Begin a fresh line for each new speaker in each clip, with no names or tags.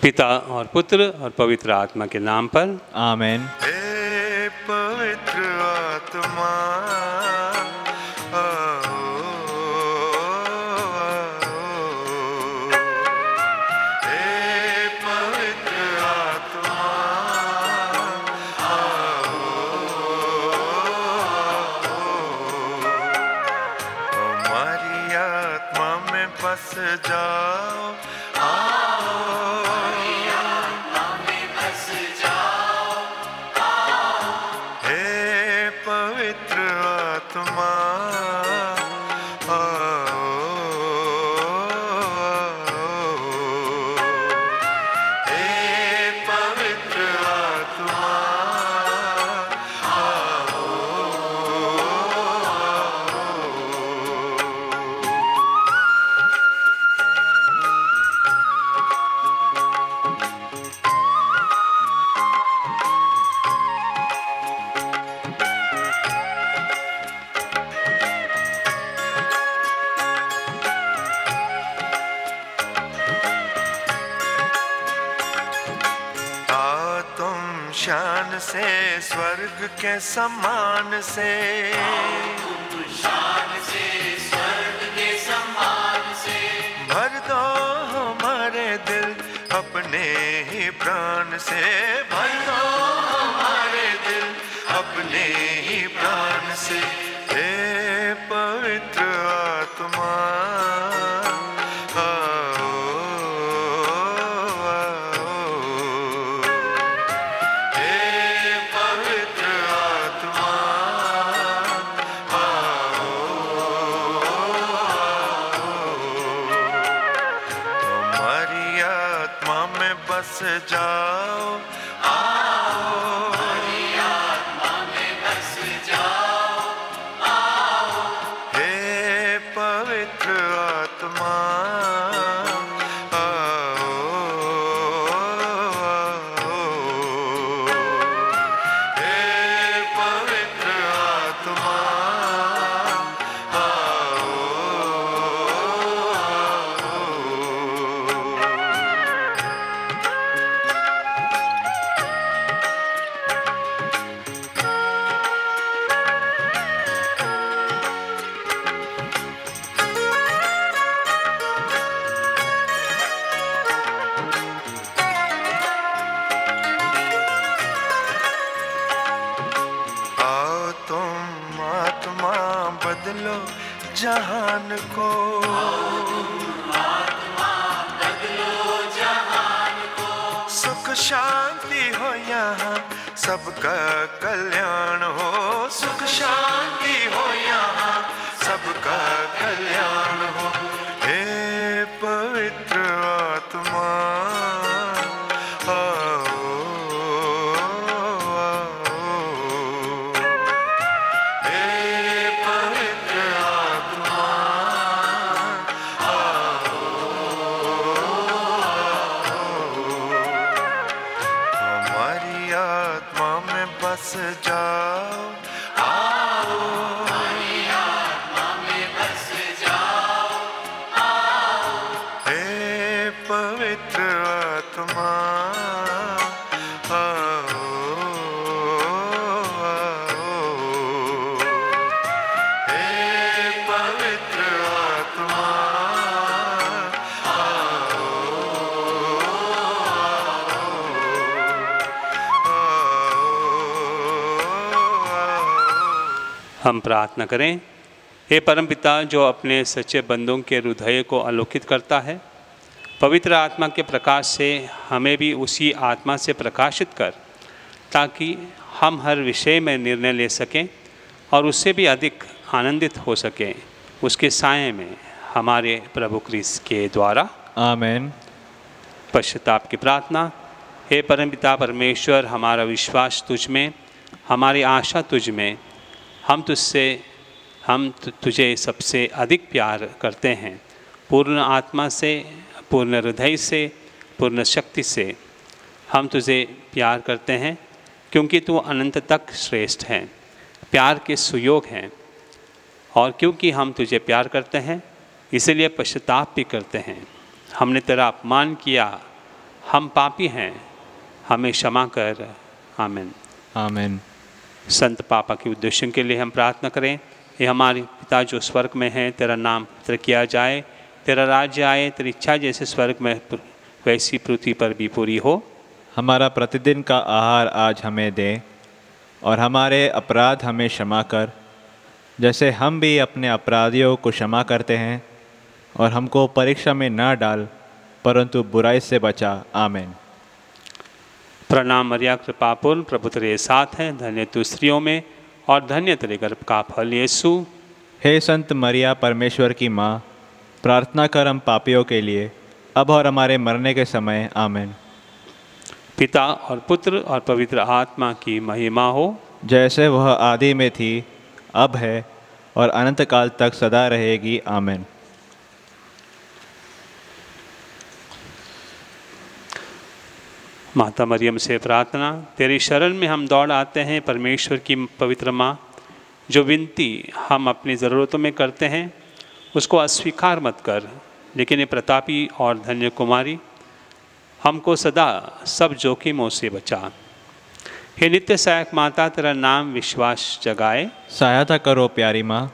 पिता और पुत्र और पवित्र आत्मा के नाम पर
आमीन।
हे पवित्र आत्मा बस जाओ, हे पवित्र आत्मा हे पवित्र आत्मा शान से स्वर्ग के समान से,
शान से स्वर्ग के समान से
भर दो हमारे दिल अपने ही प्राण से, भर दो हमारे दिल अपने ही प्राण से। हे पवित्र आत्मा बस जाओ,
आओ हमारी आत्मा में बस जाओ, आओ
हे पवित्र आत्मा हे पवित्र आत्मा बदलो जहान को,
आत्मा बदलो जहान को,
सुख शांति हो यहाँ सबका कल्याण हो, सुख शांति हो यहाँ सबका कल्याण हो। हे पवित्र आत्मा बस जाओ,
आओ हमारी आत्मा में बस जाओ, आओ
हे पवित्र आत्मा हे पवित्र आत्मा
हम प्रार्थना करें। हे परमपिता, जो अपने सच्चे बंदों के हृदय को आलोकित करता है, पवित्र आत्मा के प्रकाश से हमें भी उसी आत्मा से प्रकाशित कर, ताकि हम हर विषय में निर्णय ले सकें और उससे भी अधिक आनंदित हो सकें, उसके साये में हमारे प्रभु क्रिस्त के द्वारा।
आमीन।
पश्चाताप की प्रार्थना। हे परमपिता परमेश्वर, हमारा विश्वास तुझ में, हमारी आशा तुझ में, हम तुझे सबसे अधिक प्यार करते हैं। पूर्ण आत्मा से, पूर्ण हृदय से, पूर्ण शक्ति से हम तुझे प्यार करते हैं, क्योंकि तू अनंत तक श्रेष्ठ है, प्यार के सुयोग हैं। और क्योंकि हम तुझे प्यार करते हैं, इसलिए पश्चाताप भी करते हैं। हमने तेरा अपमान किया, हम पापी हैं, हमें क्षमा कर। आमीन।
आमीन।
संत पापा के उद्देश्य के लिए हम प्रार्थना करें। ये हमारे पिता जो स्वर्ग में है, तेरा नाम पवित्र किया जाए, तेरा राज्य आए, तेरी इच्छा जैसे स्वर्ग में वैसी पृथ्वी पर भी पूरी हो।
हमारा प्रतिदिन का आहार आज हमें दे, और हमारे अपराध हमें क्षमा कर, जैसे हम भी अपने अपराधियों को क्षमा करते हैं, और हमको परीक्षा में ना डाल, परंतु बुराई से बचा। आमीन।
प्रणाम मरिया, कृपापूर्ण, प्रभु तेरे साथ हैं, धन्य तू स्त्रियों में और धन्य तेरे गर्भ का फल यीशु।
हे संत मरिया, परमेश्वर की माँ, प्रार्थना कर हम पापियों के लिए, अब और हमारे मरने के समय। आमीन।
पिता और पुत्र और पवित्र आत्मा की महिमा हो,
जैसे वह आदि में थी, अब है, और अनंत काल तक सदा रहेगी। आमीन।
माता मरियम से प्रार्थना। तेरी शरण में हम दौड़ आते हैं, परमेश्वर की पवित्र माँ। जो विनती हम अपनी ज़रूरतों में करते हैं उसको अस्वीकार मत कर, लेकिन ये प्रतापी और धन्य कुमारी, हमको सदा सब जोखिमों से बचा। हे नित्य सहायक माता, तेरा नाम विश्वास जगाए।
सहायता करो प्यारी माँ,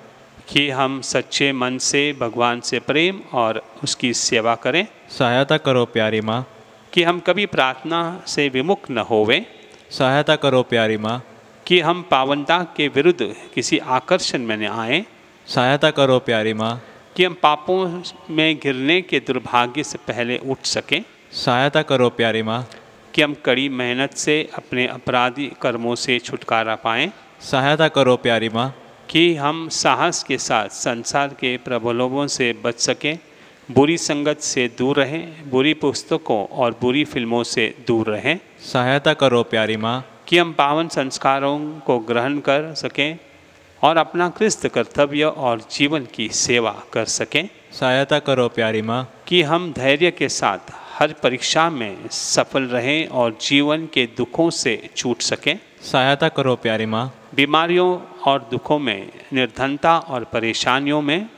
कि हम सच्चे मन से भगवान से प्रेम और उसकी सेवा करें।
सहायता करो प्यारी माँ,
कि हम कभी प्रार्थना से विमुख न होवें।
सहायता करो प्यारी माँ,
कि हम पावनता के विरुद्ध किसी आकर्षण में न आएं।
सहायता करो प्यारी माँ,
कि हम पापों में गिरने के दुर्भाग्य से पहले उठ सकें।
सहायता करो प्यारी माँ,
कि हम कड़ी मेहनत से अपने अपराधी कर्मों से छुटकारा पाएं।
सहायता करो प्यारी माँ,
कि हम साहस के साथ संसार के प्रलोभनों से बच सकें, बुरी संगत से दूर रहें, बुरी पुस्तकों और बुरी फिल्मों से दूर रहें।
सहायता करो प्यारी माँ,
कि हम पावन संस्कारों को ग्रहण कर सकें और अपना क्रिस्त कर्तव्य और जीवन की सेवा कर सकें।
सहायता करो प्यारी माँ,
कि हम धैर्य के साथ हर परीक्षा में सफल रहें और जीवन के दुखों से छूट सकें।
सहायता करो प्यारी माँ,
बीमारियों और दुखों में, निर्धनता और परेशानियों में।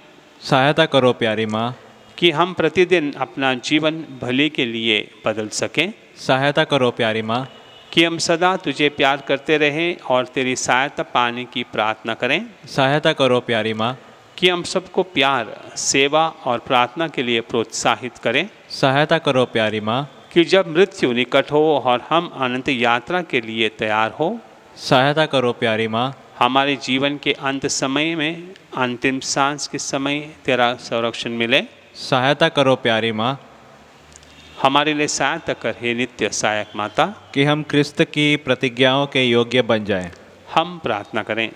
सहायता करो प्यारी माँ,
कि हम प्रतिदिन अपना जीवन भले के लिए बदल सकें।
सहायता करो प्यारी माँ,
कि हम सदा तुझे प्यार करते रहें और तेरी सहायता पाने की प्रार्थना करें।
सहायता करो प्यारी माँ,
कि हम सबको प्यार, सेवा और प्रार्थना के लिए प्रोत्साहित करें।
सहायता करो प्यारी माँ,
कि जब मृत्यु निकट हो और हम अनंत यात्रा के लिए तैयार हो,
सहायता करो प्यारी माँ,
हमारे जीवन के अंत समय में, अंतिम सांस के समय तेरा संरक्षण मिले।
सहायता करो प्यारी माँ,
हमारे लिए सहायता कर हे नित्य सहायक माता।
कि हम क्रिस्त की प्रतिज्ञाओं के योग्य बन जाएं।
हम प्रार्थना करें।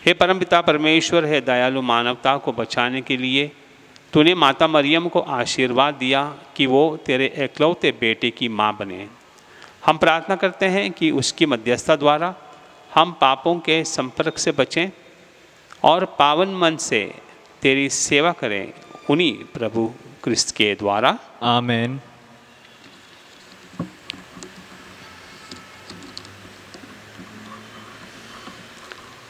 हे परमपिता परमेश्वर, है दयालु, मानवता को बचाने के लिए तूने माता मरियम को आशीर्वाद दिया कि वो तेरे एकलौते बेटे की माँ बने। हम प्रार्थना करते हैं कि उसकी मध्यस्थता द्वारा हम पापों के संपर्क से बचें और पावन मन से तेरी सेवा करें, उन्हीं प्रभु क्रिस्त के द्वारा।
आमीन।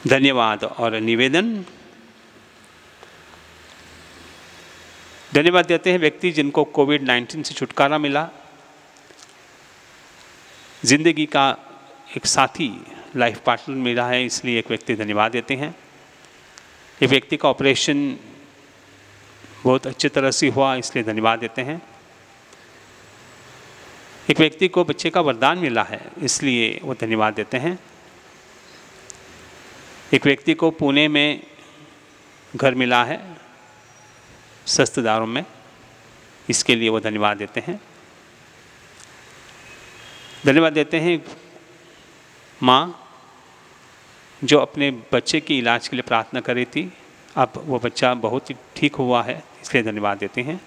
धन्यवाद और निवेदन। धन्यवाद देते हैं व्यक्ति जिनको कोविड-19 से छुटकारा मिला, जिंदगी का एक साथी, लाइफ पार्टनर मिला है, इसलिए एक व्यक्ति धन्यवाद देते हैं। एक व्यक्ति का ऑपरेशन बहुत अच्छी तरह से हुआ, इसलिए धन्यवाद देते हैं। एक व्यक्ति को बच्चे का वरदान मिला है, इसलिए वो धन्यवाद देते हैं। एक व्यक्ति को पुणे में घर मिला है सस्ते दारों में, इसके लिए वो धन्यवाद देते हैं। धन्यवाद देते हैं माँ जो अपने बच्चे के इलाज के लिए प्रार्थना कर रही थी, अब वो बच्चा बहुत ही ठीक हुआ है, इसलिए धन्यवाद देते हैं।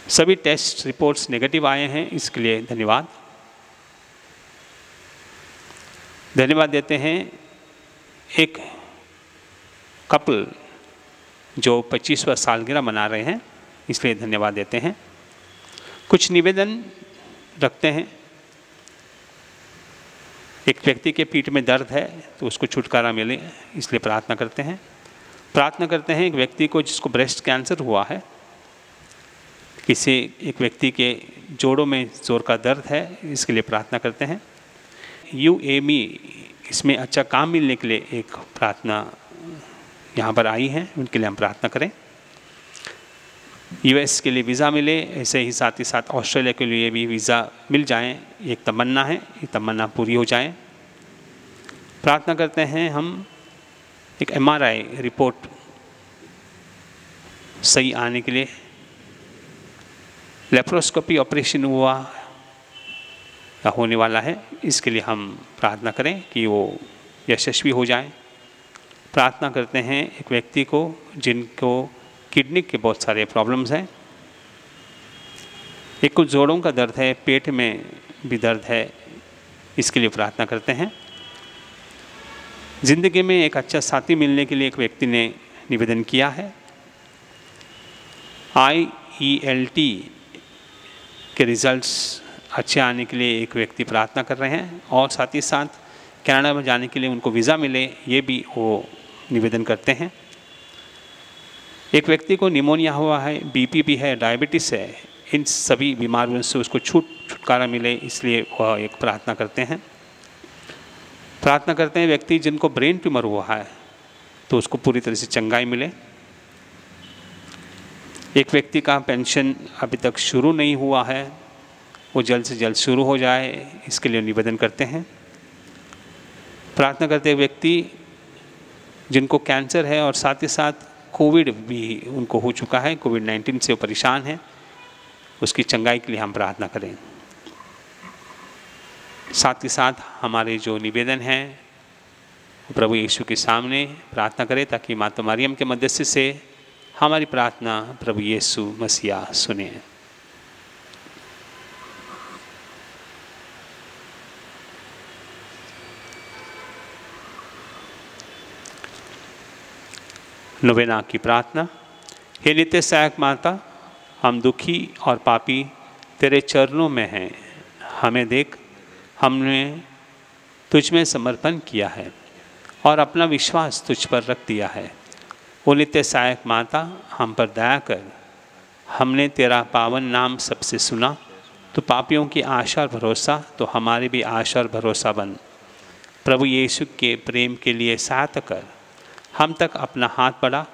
सभी टेस्ट रिपोर्ट्स नेगेटिव आए हैं, इसके लिए धन्यवाद। धन्यवाद देते हैं एक कपल जो 25वां सालगिरह मना रहे हैं, इसलिए धन्यवाद देते हैं। कुछ निवेदन रखते हैं। एक व्यक्ति के पीठ में दर्द है तो उसको छुटकारा मिले, इसलिए प्रार्थना करते हैं। प्रार्थना करते हैं एक व्यक्ति को जिसको ब्रेस्ट कैंसर हुआ है किसी एक व्यक्ति के जोड़ों में जोर का दर्द है, इसके लिए प्रार्थना करते हैं। UAME इसमें अच्छा काम मिलने के लिए एक प्रार्थना यहाँ पर आई है, उनके लिए हम प्रार्थना करें। US के लिए वीज़ा मिले, ऐसे ही साथ ऑस्ट्रेलिया के लिए भी वीज़ा मिल जाए, एक तमन्ना है, ये तमन्ना पूरी हो जाए। प्रार्थना करते हैं हम एक MRI रिपोर्ट सही आने के लिए। लेप्रोस्कोपी ऑपरेशन हुआ या होने वाला है, इसके लिए हम प्रार्थना करें कि वो यशस्वी हो जाए। प्रार्थना करते हैं एक व्यक्ति को जिनको किडनी के बहुत सारे प्रॉब्लम्स हैं, एक कुछ जोड़ों का दर्द है, पेट में भी दर्द है, इसके लिए प्रार्थना करते हैं। ज़िंदगी में एक अच्छा साथी मिलने के लिए एक व्यक्ति ने निवेदन किया है। IELT के रिज़ल्ट्स अच्छे आने के लिए एक व्यक्ति प्रार्थना कर रहे हैं, और साथ ही साथ कनाडा में जाने के लिए उनको वीज़ा मिले, ये भी वो निवेदन करते हैं। एक व्यक्ति को निमोनिया हुआ है, BP भी है, डायबिटीज़ है, इन सभी बीमारियों से उसको छुटकारा मिले, इसलिए वह एक प्रार्थना करते हैं। प्रार्थना करते हैं व्यक्ति जिनको ब्रेन ट्यूमर हुआ है तो उसको पूरी तरह से चंगाई मिले। एक व्यक्ति का पेंशन अभी तक शुरू नहीं हुआ है, वो जल्द से जल्द शुरू हो जाए, इसके लिए निवेदन करते हैं। प्रार्थना करते व्यक्ति जिनको कैंसर है और साथ ही साथ कोविड भी उनको हो चुका है, COVID-19 से वो परेशान है, उसकी चंगाई के लिए हम प्रार्थना करें। साथ ही साथ हमारे जो निवेदन हैं प्रभु यीशु के सामने प्रार्थना करें, ताकि माता मरियम के मध्यस्थी से हमारी प्रार्थना प्रभु यीशु मसीहा सुने। नोवेना की प्रार्थना। हे नित्य सहायक माता, हम दुखी और पापी तेरे चरणों में हैं, हमें देख, हमने तुझ में समर्पण किया है और अपना विश्वास तुझ पर रख दिया है। ओ नित्य सहायक माता, हम पर दया कर। हमने तेरा पावन नाम सबसे सुना, तो पापियों की आशा और भरोसा, तो हमारी भी आशा और भरोसा बन। प्रभु यीशु के प्रेम के लिए सहायता कर, हम तक अपना हाथ बढ़ा।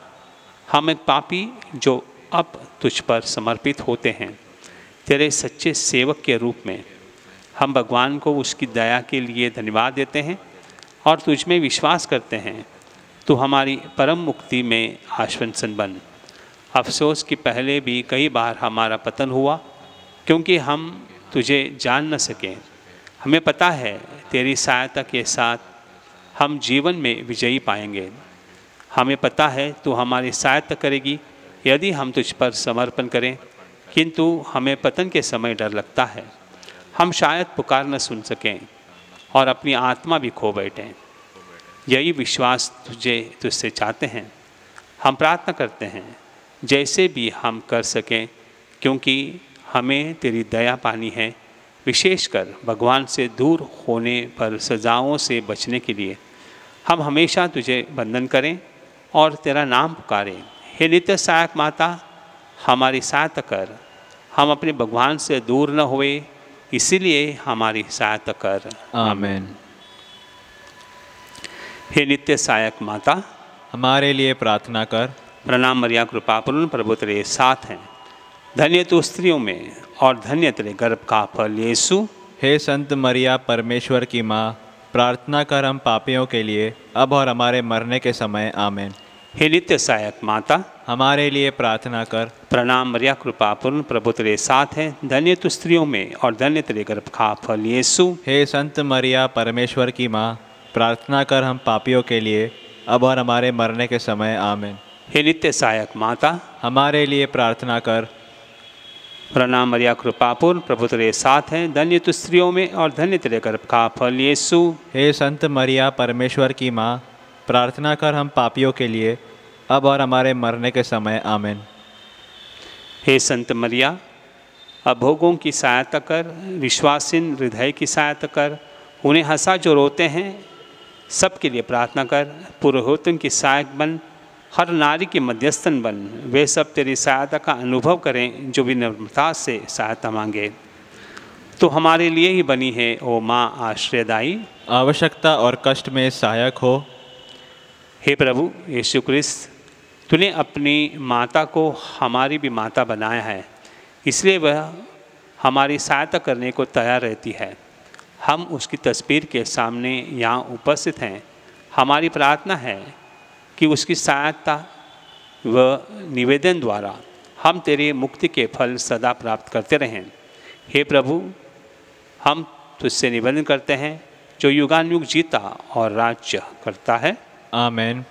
हम एक पापी जो अब तुझ पर समर्पित होते हैं, तेरे सच्चे सेवक के रूप में हम भगवान को उसकी दया के लिए धन्यवाद देते हैं और तुझ में विश्वास करते हैं। तू हमारी परम मुक्ति में आश्वासन बन। अफसोस कि पहले भी कई बार हमारा पतन हुआ, क्योंकि हम तुझे जान न सके। हमें पता है तेरी सहायता के साथ हम जीवन में विजयी पाएंगे। हमें पता है तू हमारी सहायता करेगी यदि हम तुझ पर समर्पण करें, किंतु हमें पतन के समय डर लगता है। हम शायद पुकार न सुन सकें और अपनी आत्मा भी खो बैठें। यही विश्वास तुझसे चाहते हैं। हम प्रार्थना करते हैं जैसे भी हम कर सकें, क्योंकि हमें तेरी दया पानी है, विशेषकर भगवान से दूर होने पर सजाओं से बचने के लिए। हम हमेशा तुझे वंदन करें और तेरा नाम पुकारें। हे नित्य सहायक माता, हमारी सहायता कर। हम अपने भगवान से दूर न हुए, इसीलिए हमारी सहायता कर।
आमीन।
हे नित्य सहायक माता,
हमारे लिए प्रार्थना कर।
प्रणाम मरिया, कृपापूर्ण प्रभु तेरे साथ हैं। धन्य तू स्त्रियों में और धन्य तेरे गर्भ का फल यीशु।
हे संत मरिया परमेश्वर की माँ, प्रार्थना कर हम पापियों के लिए, अब और हमारे मरने के समय। आमीन।
हे नित्य सहायक माता,
हमारे लिए प्रार्थना कर।
प्रणाम मरिया, कृपापूर्ण प्रभु तेरे साथ हैं। धन्य तू स्त्रियों में और धन्य तेरे गर्भ का फल यीशु।
हे संत मरिया परमेश्वर की माँ, प्रार्थना कर हम पापियों के लिए, अब और हमारे मरने के समय। आमीन।
हे नित्य सहायक माता,
हमारे लिए प्रार्थना कर।
प्रणाम मरिया, कृपापूर्ण प्रभु तेरे साथ हैं। धन्य तू स्त्रियों में और धन्य तेरे गर्भ का फल यीशु।
हे संत मरिया परमेश्वर की माँ, प्रार्थना कर हम पापियों के लिए, अब और हमारे मरने के समय। आमीन।
हे संत मरिया, अभोगों की सहायता कर, विश्वासीन हृदय की सहायता कर, उन्हें हंसा जो रोते हैं, सबके लिए प्रार्थना कर। पुरोहितों की सहायक बन, हर नारी के मध्यस्थन बन। वे सब तेरी सहायता का अनुभव करें जो विनम्रता से सहायता मांगे। तो हमारे लिए ही बनी है ओ माँ आश्रयदायी,
आवश्यकता और कष्ट में सहायक हो।
हे प्रभु यीशु क्रिस्त, तूने अपनी माता को हमारी भी माता बनाया है, इसलिए वह हमारी सहायता करने को तैयार रहती है। हम उसकी तस्वीर के सामने यहाँ उपस्थित हैं। हमारी प्रार्थना है कि उसकी सहायता व निवेदन द्वारा हम तेरे मुक्ति के फल सदा प्राप्त करते रहें। हे प्रभु, हम तुझसे निवेदन करते हैं जो युगानुयुग जीता और राज्य करता है।
आमीन।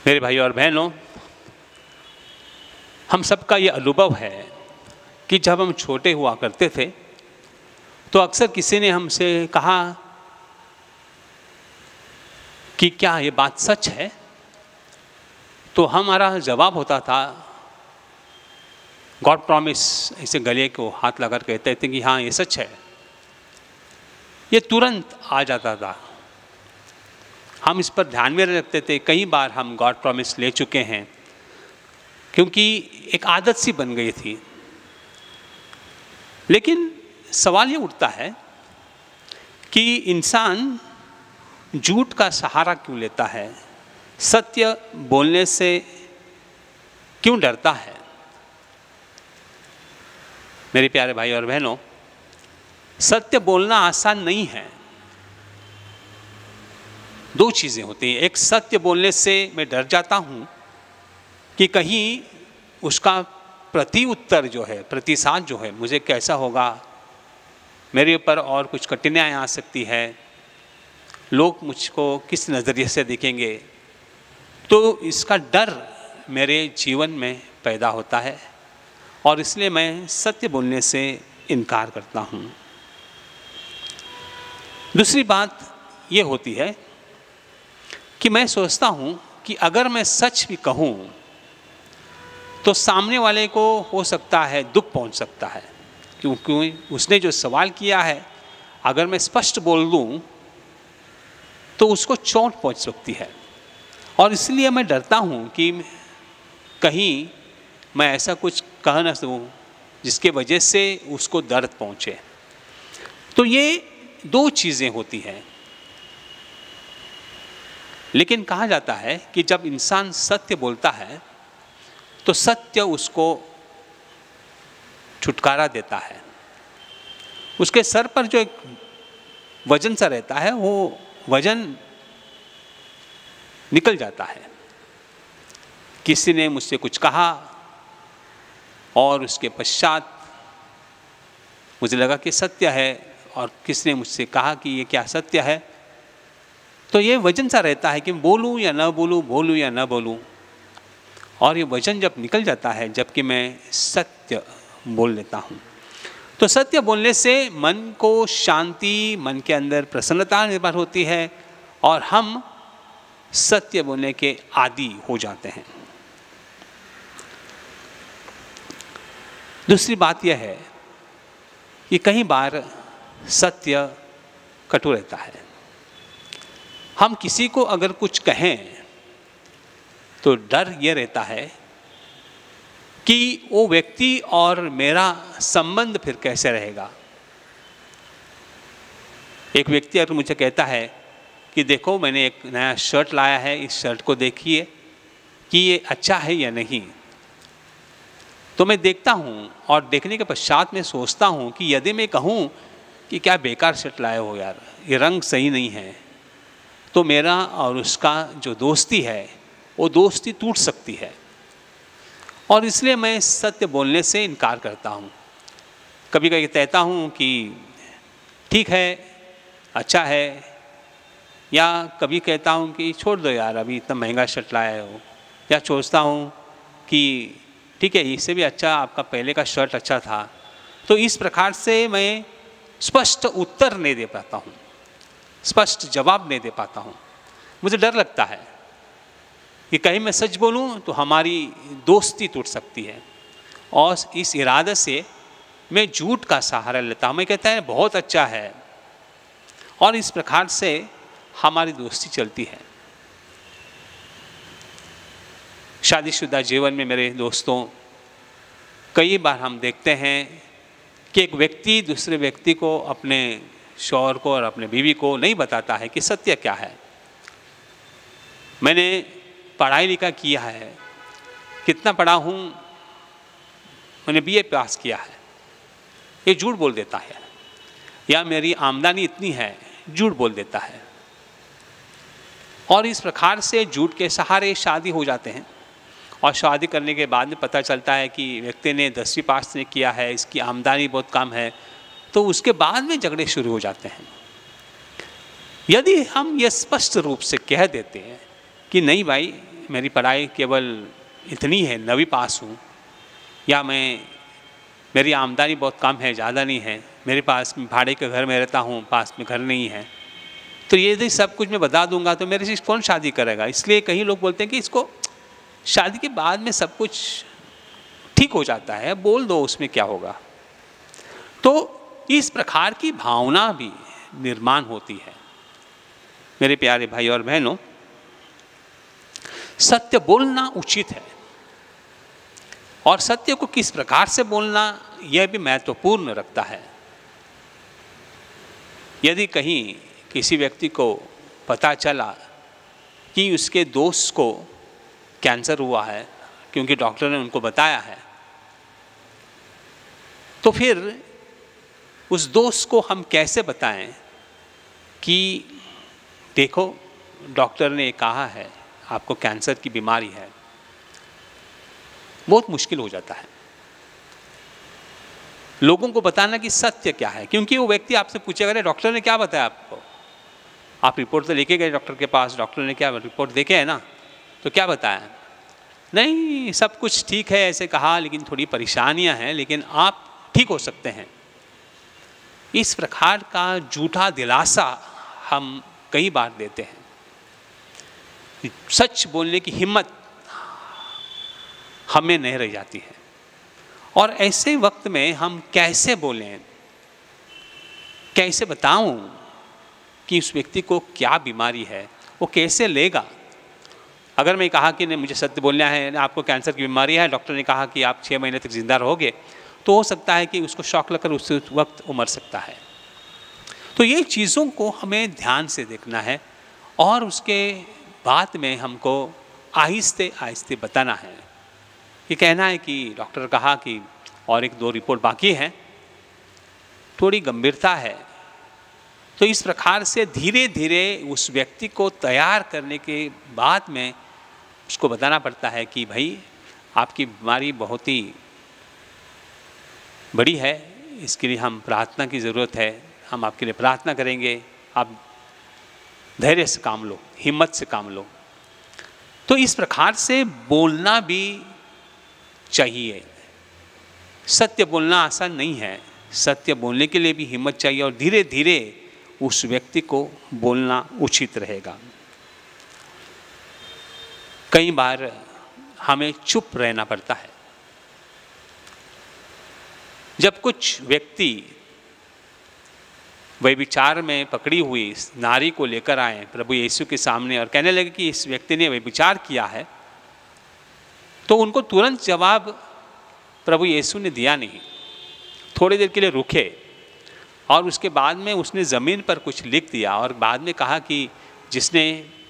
मेरे भाइयों और बहनों, हम सबका ये अनुभव है कि जब हम छोटे हुआ करते थे तो अक्सर किसी ने हमसे कहा कि क्या ये बात सच है? तो हमारा जवाब होता था गॉड प्रॉमिस, ऐसे गले को हाथ लगाकर कहते थे कि हाँ ये सच है। ये तुरंत आ जाता था, हम इस पर ध्यान में रखते थे। कई बार हम गॉड प्रॉमिस ले चुके हैं क्योंकि एक आदत सी बन गई थी। लेकिन सवाल ये उठता है कि इंसान झूठ का सहारा क्यों लेता है, सत्य बोलने से क्यों डरता है? मेरे प्यारे भाई और बहनों, सत्य बोलना आसान नहीं है। दो चीज़ें होती हैं। एक, सत्य बोलने से मैं डर जाता हूँ कि कहीं उसका प्रति उत्तर जो है, प्रतिसाद जो है, मुझे कैसा होगा, मेरे ऊपर और कुछ कठिनाई आ सकती है, लोग मुझको किस नज़रिए से देखेंगे। तो इसका डर मेरे जीवन में पैदा होता है और इसलिए मैं सत्य बोलने से इनकार करता हूँ। दूसरी बात ये होती है कि मैं सोचता हूँ कि अगर मैं सच भी कहूँ तो सामने वाले को हो सकता है दुख पहुँच सकता है, क्योंकि उसने जो सवाल किया है अगर मैं स्पष्ट बोल दूँ तो उसको चोट पहुँच सकती है। और इसलिए मैं डरता हूँ कि कहीं मैं ऐसा कुछ कह न दूँ जिसके वजह से उसको दर्द पहुँचे। तो ये दो चीज़ें होती हैं। लेकिन कहा जाता है कि जब इंसान सत्य बोलता है तो सत्य उसको छुटकारा देता है। उसके सर पर जो एक वजन सा रहता है वो वजन निकल जाता है। किसी ने मुझसे कुछ कहा और उसके पश्चात मुझे लगा कि सत्य है, और किसी ने मुझसे कहा कि ये क्या सत्य है, तो ये वजन सा रहता है कि बोलूं या ना बोलूं, बोलूं या ना बोलूं। और ये वजन जब निकल जाता है, जबकि मैं सत्य बोल लेता हूँ, तो सत्य बोलने से मन को शांति, मन के अंदर प्रसन्नता निर्भर होती है और हम सत्य बोलने के आदी हो जाते हैं। दूसरी बात यह है कि कई बार सत्य कटु रहता है। हम किसी को अगर कुछ कहें तो डर यह रहता है कि वो व्यक्ति और मेरा संबंध फिर कैसे रहेगा। एक व्यक्ति अगर मुझे कहता है कि देखो मैंने एक नया शर्ट लाया है, इस शर्ट को देखिए कि ये अच्छा है या नहीं, तो मैं देखता हूँ और देखने के पश्चात मैं सोचता हूँ कि यदि मैं कहूँ कि क्या बेकार शर्ट लाए हो यार, ये रंग सही नहीं है, तो मेरा और उसका जो दोस्ती है वो दोस्ती टूट सकती है। और इसलिए मैं सत्य बोलने से इनकार करता हूँ। कभी कभी कहता हूँ कि ठीक है, अच्छा है, या कभी कहता हूँ कि छोड़ दो यार, अभी इतना महंगा शर्ट लाए हो, या सोचता हूँ कि ठीक है इससे भी अच्छा आपका पहले का शर्ट अच्छा था। तो इस प्रकार से मैं स्पष्ट उत्तर नहीं दे पाता हूँ, स्पष्ट जवाब नहीं दे पाता हूँ। मुझे डर लगता है कि कहीं मैं सच बोलूं तो हमारी दोस्ती टूट सकती है, और इस इरादे से मैं झूठ का सहारा लेता हूँ। मैं कहता है बहुत अच्छा है, और इस प्रकार से हमारी दोस्ती चलती है। शादीशुदा जीवन में मेरे दोस्तों, कई बार हम देखते हैं कि एक व्यक्ति दूसरे व्यक्ति को, अपने शौहर को और अपने बीवी को नहीं बताता है कि सत्य क्या है। मैंने पढ़ाई लिखा किया है, कितना पढ़ा हूँ, मैंने बीए पास किया है, ये झूठ बोल देता है। या मेरी आमदनी इतनी है, झूठ बोल देता है। और इस प्रकार से झूठ के सहारे शादी हो जाते हैं, और शादी करने के बाद में पता चलता है कि व्यक्ति ने 10वीं पास नहीं किया है, इसकी आमदनी बहुत कम है, तो उसके बाद में झगड़े शुरू हो जाते हैं। यदि हम ये स्पष्ट रूप से कह देते हैं कि नहीं भाई, मेरी पढ़ाई केवल इतनी है, 9वीं पास हूँ, या मैं मेरी आमदनी बहुत कम है, ज़्यादा नहीं है, मेरे पास भाड़े के घर में रहता हूँ, पास में घर नहीं है, तो ये यदि सब कुछ मैं बता दूंगा तो मेरे से कौन शादी करेगा। इसलिए कई लोग बोलते हैं कि इसको शादी के बाद में सब कुछ ठीक हो जाता है, बोल दो, उसमें क्या होगा। तो इस प्रकार की भावना भी निर्माण होती है। मेरे प्यारे भाई और बहनों, सत्य बोलना उचित है, और सत्य को किस प्रकार से बोलना यह भी महत्वपूर्ण रखता है। यदि कहीं किसी व्यक्ति को पता चला कि उसके दोस्त को कैंसर हुआ है, क्योंकि डॉक्टर ने उनको बताया है, तो फिर उस दोस्त को हम कैसे बताएं कि देखो डॉक्टर ने कहा है आपको कैंसर की बीमारी है। बहुत मुश्किल हो जाता है लोगों को बताना कि सत्य क्या है, क्योंकि वो व्यक्ति आपसे पूछेगा अरे डॉक्टर ने क्या बताया आपको, आप रिपोर्ट तो लेके गए डॉक्टर के पास, डॉक्टर ने क्या रिपोर्ट देखे है ना, तो क्या बताया? नहीं, सब कुछ ठीक है ऐसे कहा, लेकिन थोड़ी परेशानियां हैं, लेकिन आप ठीक हो सकते हैं। इस प्रकार का झूठा दिलासा हम कई बार देते हैं। सच बोलने की हिम्मत हमें नहीं रह जाती है, और ऐसे वक्त में हम कैसे बोलें, कैसे बताऊं कि उस व्यक्ति को क्या बीमारी है, वो कैसे लेगा। अगर मैं कहा कि नहीं मुझे सत्य बोलना है, आपको कैंसर की बीमारी है, डॉक्टर ने कहा कि आप 6 महीने तक जिंदा रहोगे, तो हो सकता है कि उसको शॉक लगकर उस वक्त वो मर सकता है। तो ये चीज़ों को हमें ध्यान से देखना है, और उसके बाद में हमको आहिस्ते आहिस्ते बताना है। ये कहना है कि डॉक्टर कहा कि और 1-2 रिपोर्ट बाकी हैं, थोड़ी गंभीरता है, तो इस प्रकार से धीरे धीरे उस व्यक्ति को तैयार करने के बाद में उसको बताना पड़ता है कि भाई आपकी बीमारी बहुत ही बड़ी है, इसके लिए हम प्रार्थना की ज़रूरत है, हम आपके लिए प्रार्थना करेंगे, आप धैर्य से काम लो, हिम्मत से काम लो। तो इस प्रकार से बोलना भी चाहिए। सत्य बोलना आसान नहीं है, सत्य बोलने के लिए भी हिम्मत चाहिए, और धीरे धीरे उस व्यक्ति को बोलना उचित रहेगा। कई बार हमें चुप रहना पड़ता है। जब कुछ व्यक्ति व्यभिचार में पकड़ी हुई नारी को लेकर आए प्रभु यीशु के सामने और कहने लगे कि इस व्यक्ति ने व्यभिचार किया है, तो उनको तुरंत जवाब प्रभु यीशु ने दिया नहीं। थोड़ी देर के लिए रुके, और उसके बाद में उसने ज़मीन पर कुछ लिख दिया, और बाद में कहा कि जिसने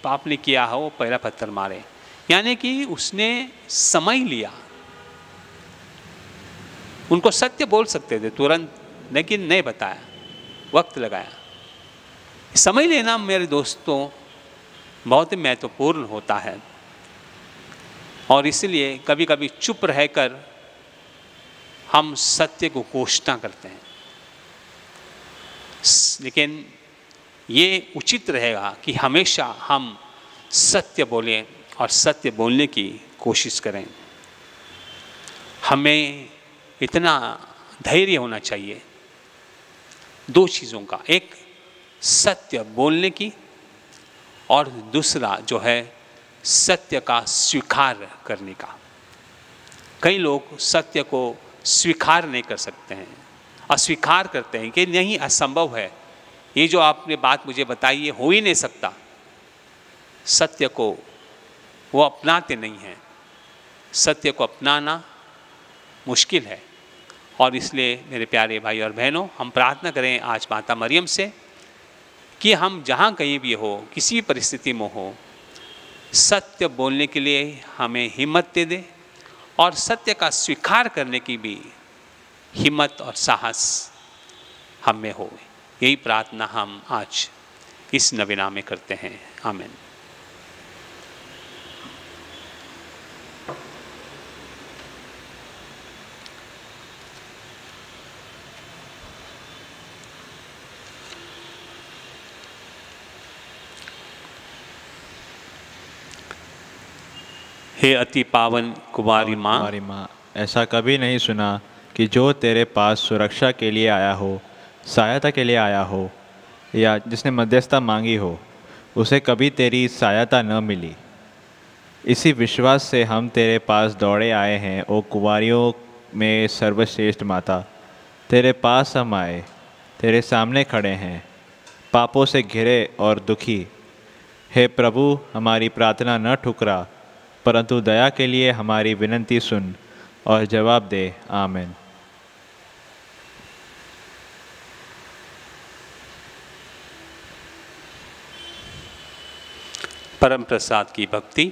पाप ने किया हो वो पहला पत्थर मारे। यानी कि उसने समय लिया। उनको सत्य बोल सकते थे तुरंत, लेकिन नहीं बताया, वक्त लगाया। समय लेना मेरे दोस्तों बहुत ही महत्वपूर्ण होता है, और इसलिए कभी कभी चुप रहकर हम सत्य को घोषणा करते हैं। लेकिन ये उचित रहेगा कि हमेशा हम सत्य बोलें और सत्य बोलने की कोशिश करें। हमें इतना धैर्य होना चाहिए 2 चीज़ों का, एक सत्य बोलने की, और दूसरा जो है सत्य का स्वीकार करने का। कई लोग सत्य को स्वीकार नहीं कर सकते हैं, अस्वीकार करते हैं कि नहीं असंभव है, ये जो आपने बात मुझे बताई ये हो ही नहीं सकता। सत्य को वो अपनाते नहीं हैं। सत्य को अपनाना मुश्किल है, और इसलिए मेरे प्यारे भाई और बहनों, हम प्रार्थना करें आज माता मरियम से कि हम जहाँ कहीं भी हो, किसी भी परिस्थिति में हो, सत्य बोलने के लिए हमें हिम्मत दे दे, और सत्य का स्वीकार करने की भी हिम्मत और साहस हम में हो। यही प्रार्थना हम आज इस नवीना में करते हैं। आमीन। हे अति पावन कुमारी माँ,
ऐसा कभी नहीं सुना कि जो तेरे पास सुरक्षा के लिए आया हो, सहायता के लिए आया हो, या जिसने मध्यस्थता मांगी हो, उसे कभी तेरी सहायता न मिली। इसी विश्वास से हम तेरे पास दौड़े आए हैं, ओ कुंवारियों में सर्वश्रेष्ठ माता। तेरे पास हम आए, तेरे सामने खड़े हैं, पापों से घिरे और दुखी। हे प्रभु, हमारी प्रार्थना न ठुकरा, परंतु दया के लिए हमारी विनती सुन और जवाब दे। आमीन।
परम प्रसाद की भक्ति।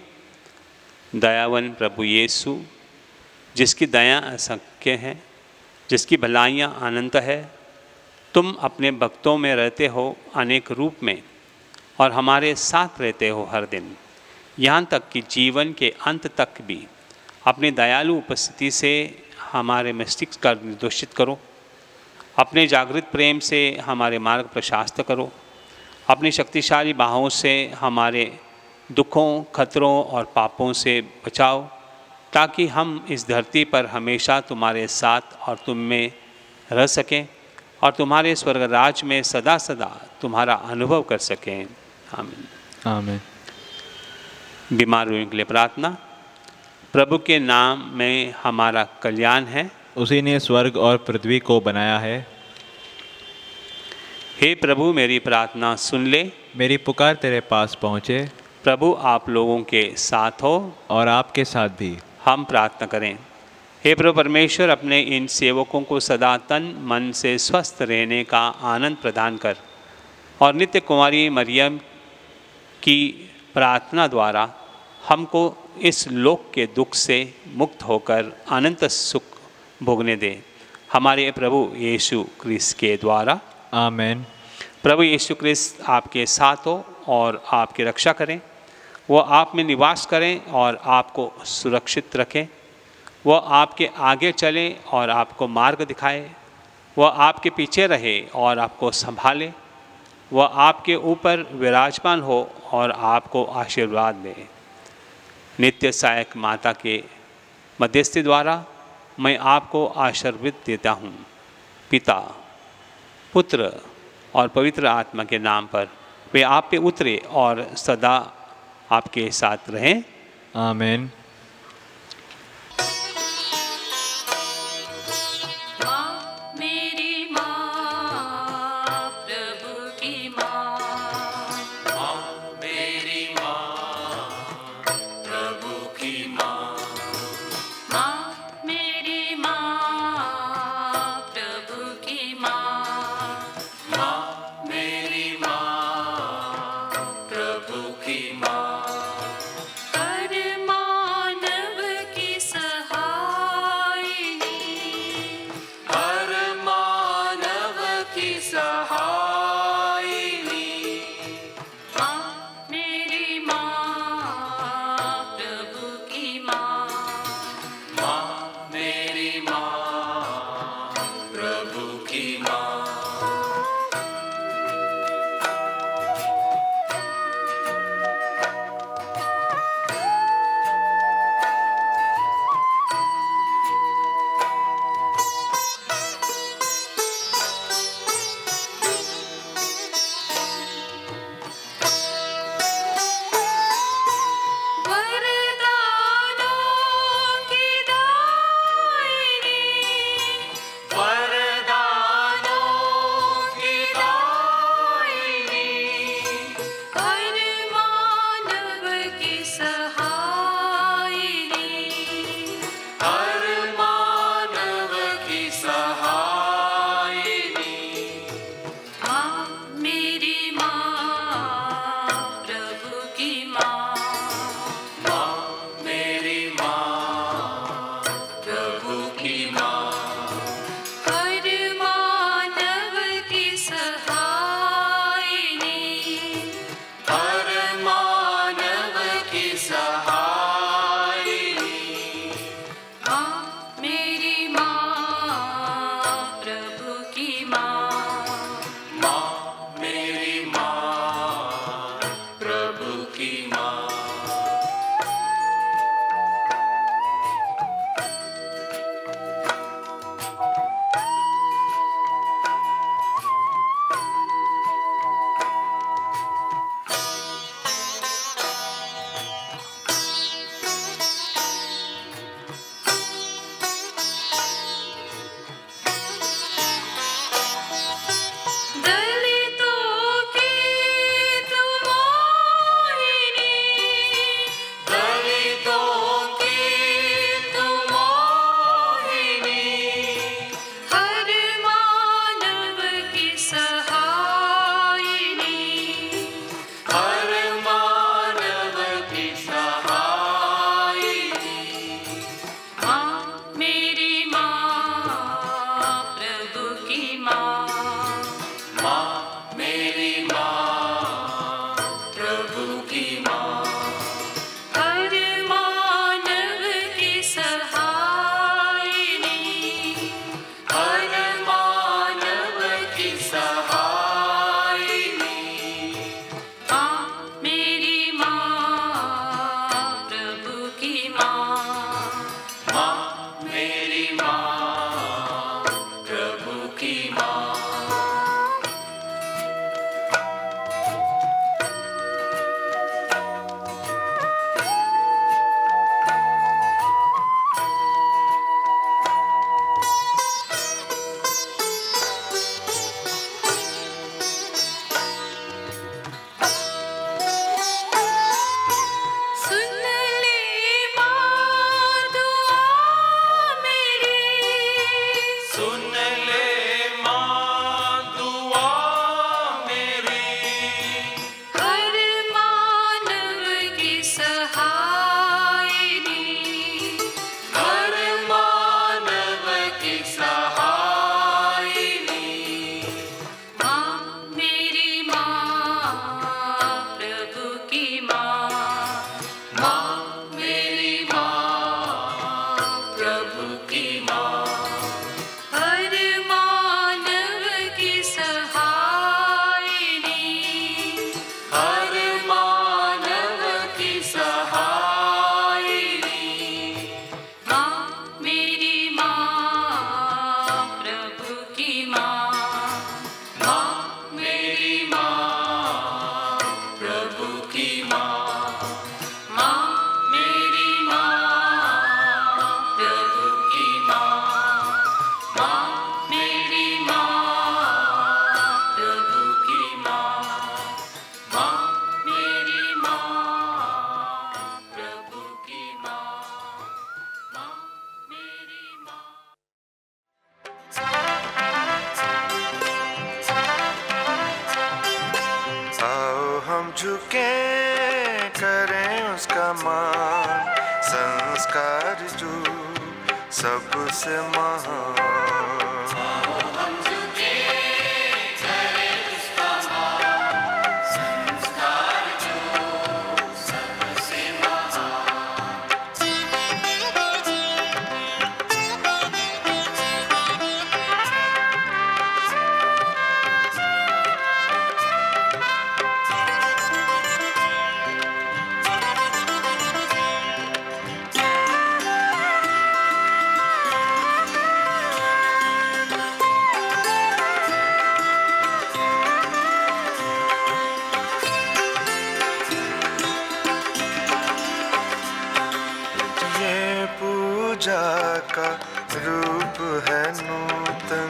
दयावन प्रभु यीशु, जिसकी दया असंख्य है, जिसकी भलाइयाँ अनंत है, तुम अपने भक्तों में रहते हो अनेक रूप में और हमारे साथ रहते हो हर दिन, यहाँ तक कि जीवन के अंत तक भी अपनी दयालु उपस्थिति से हमारे मस्तिष्क का निर्दोषित करो। अपने जागृत प्रेम से हमारे मार्ग प्रशस्त करो। अपनी शक्तिशाली बाहों से हमारे दुखों, खतरों और पापों से बचाओ, ताकि हम इस धरती पर हमेशा तुम्हारे साथ और तुम में रह सकें और तुम्हारे स्वर्ग राज में सदा सदा तुम्हारा अनुभव कर सकें। आमीन।
आमीन।
बीमार रोगियों के लिए प्रार्थना। प्रभु के नाम में हमारा कल्याण है।
उसी ने स्वर्ग और पृथ्वी को बनाया है।
हे प्रभु, मेरी प्रार्थना सुन ले।
मेरी पुकार तेरे पास पहुँचे।
प्रभु आप लोगों के साथ हो
और आपके साथ भी।
हम प्रार्थना करें। हे प्रभु परमेश्वर, अपने इन सेवकों को सदा तन मन से स्वस्थ रहने का आनंद प्रदान कर और नित्य कुमारी मरियम की प्रार्थना द्वारा हमको इस लोक के दुख से मुक्त होकर अनंत सुख भोगने दे। हमारे प्रभु यीशु क्रिस्त के द्वारा।
आमीन।
प्रभु यीशु क्रिस्त आपके साथ हो और आपकी रक्षा करें। वो आप में निवास करें और आपको सुरक्षित रखें। वो आपके आगे चले और आपको मार्ग दिखाए। वो आपके पीछे रहे और आपको संभाले। वह आपके ऊपर विराजमान हो और आपको आशीर्वाद दे। नित्य सहायक माता के मध्यस्थी द्वारा मैं आपको आशीर्वाद देता हूँ। पिता, पुत्र और पवित्र आत्मा के नाम पर वे आप पे उतरे और सदा आपके साथ रहें।
आमीन।
हर मानव की सहायिनी,
आओ हम झुके करें उसका मान, संस्कार जो सबसे महान। पूजा का रूप है नूतन,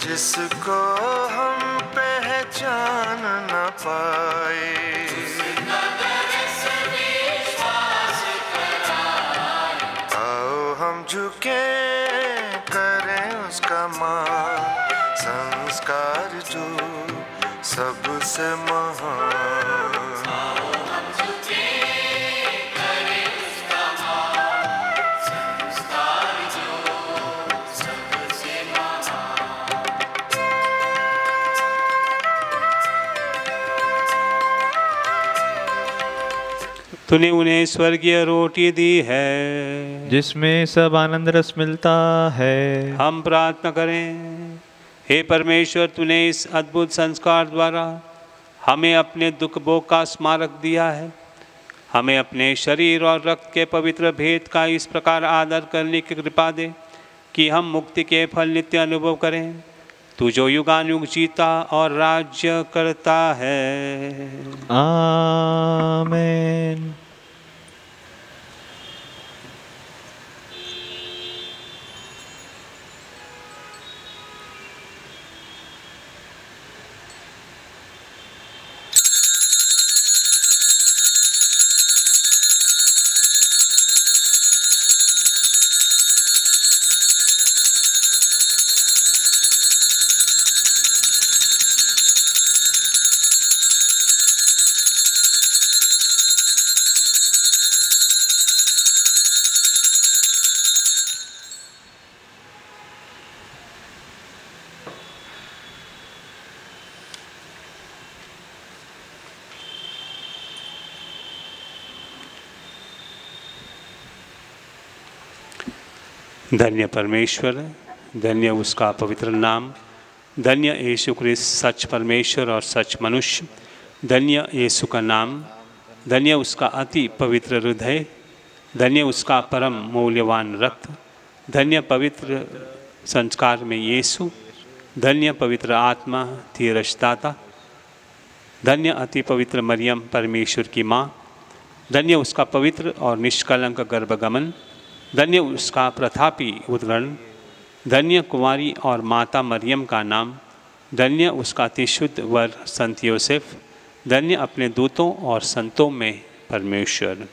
जिसको हम पहचान न पाए। आओ हम झुके करें उसका मान, संस्कार जो सबसे महान।
तूने उन्हें स्वर्गीय रोटी दी है,
जिसमें सब आनंद रस मिलता है।
हम प्रार्थना करें। हे परमेश्वर, तूने इस अद्भुत संस्कार द्वारा हमें अपने दुख भोग का स्मारक दिया है। हमें अपने शरीर और रक्त के पवित्र भेद का इस प्रकार आदर करने की कृपा दे कि हम मुक्ति के फल नित्य अनुभव करें। तू जो युगानुयुग जीता और राज्य करता है।
आमीन।
धन्य परमेश्वर, धन्य उसका पवित्र नाम, धन्य यीशु क्रिस्त सच परमेश्वर और सच मनुष्य, धन्य यीशु का नाम, धन्य उसका अति पवित्र हृदय, धन्य उसका परम मूल्यवान रक्त, धन्य पवित्र संस्कार में यीशु, धन्य पवित्र आत्मा धीरजदाता, धन्य अति पवित्र मरियम परमेश्वर की माँ, धन्य उसका पवित्र और निष्कलंक गर्भगमन, धन्य उसका प्रतापी उद्गरण, धन्य कुंवारी और माता मरियम का नाम, धन्य उसका अतिशुद्ध वर संत योसेफ, धन्य अपने दूतों और संतों में परमेश्वर।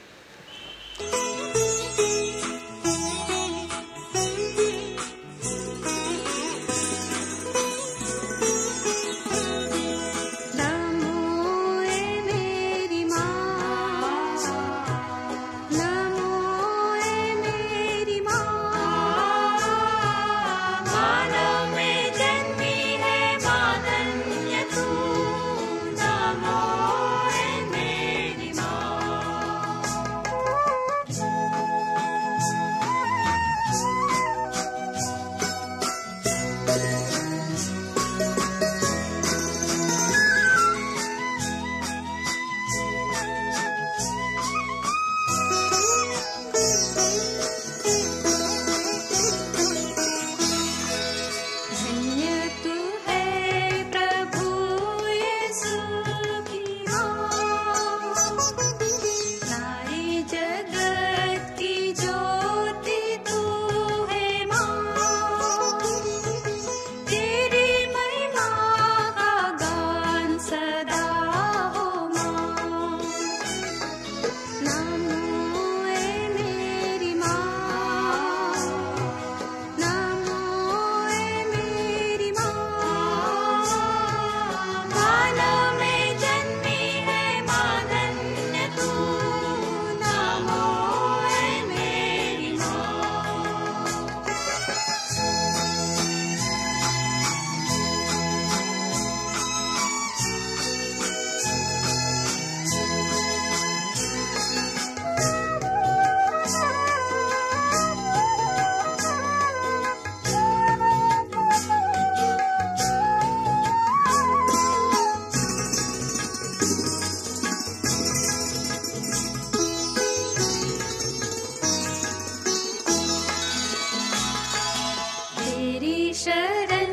शरण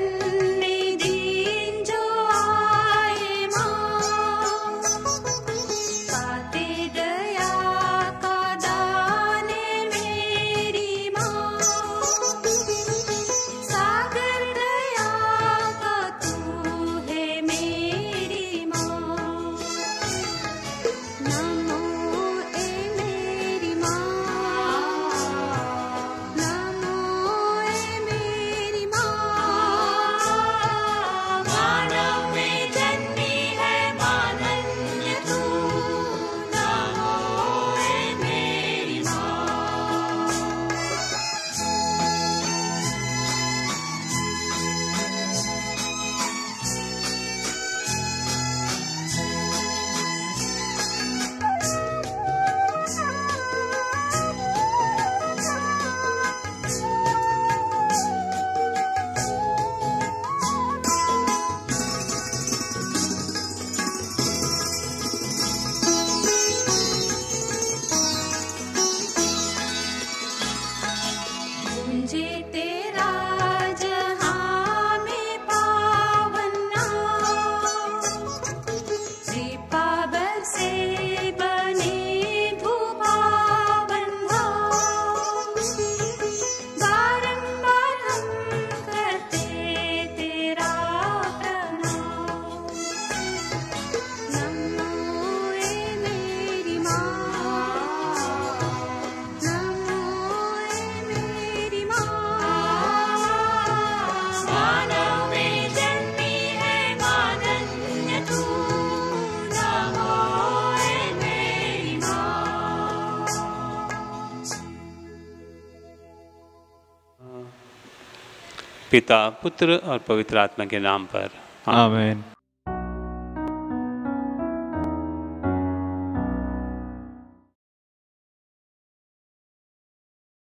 में दीन जो आए माँ, पाते दया का दान मेरी माँ, सागर दया का तू है मेरी माँ। नमो ए मेरी माँ, नमो ए मेरी माँ, मानव में जन्मी है मानन्य तू, नमो ए मेरी माँ। गूंजे तेरा जहां में पावन नाम, कृपा बरसे बने धुपावन भाव, बारंबार हम करते तेरा प्रणाम। नमो ए मेरी माँ, नमो ए मेरी माँ, मानव में जन्मी है मानन्य तू, नमो ए मेरी माँ।
पिता, पुत्र और पवित्र आत्मा के नाम पर
आमीन।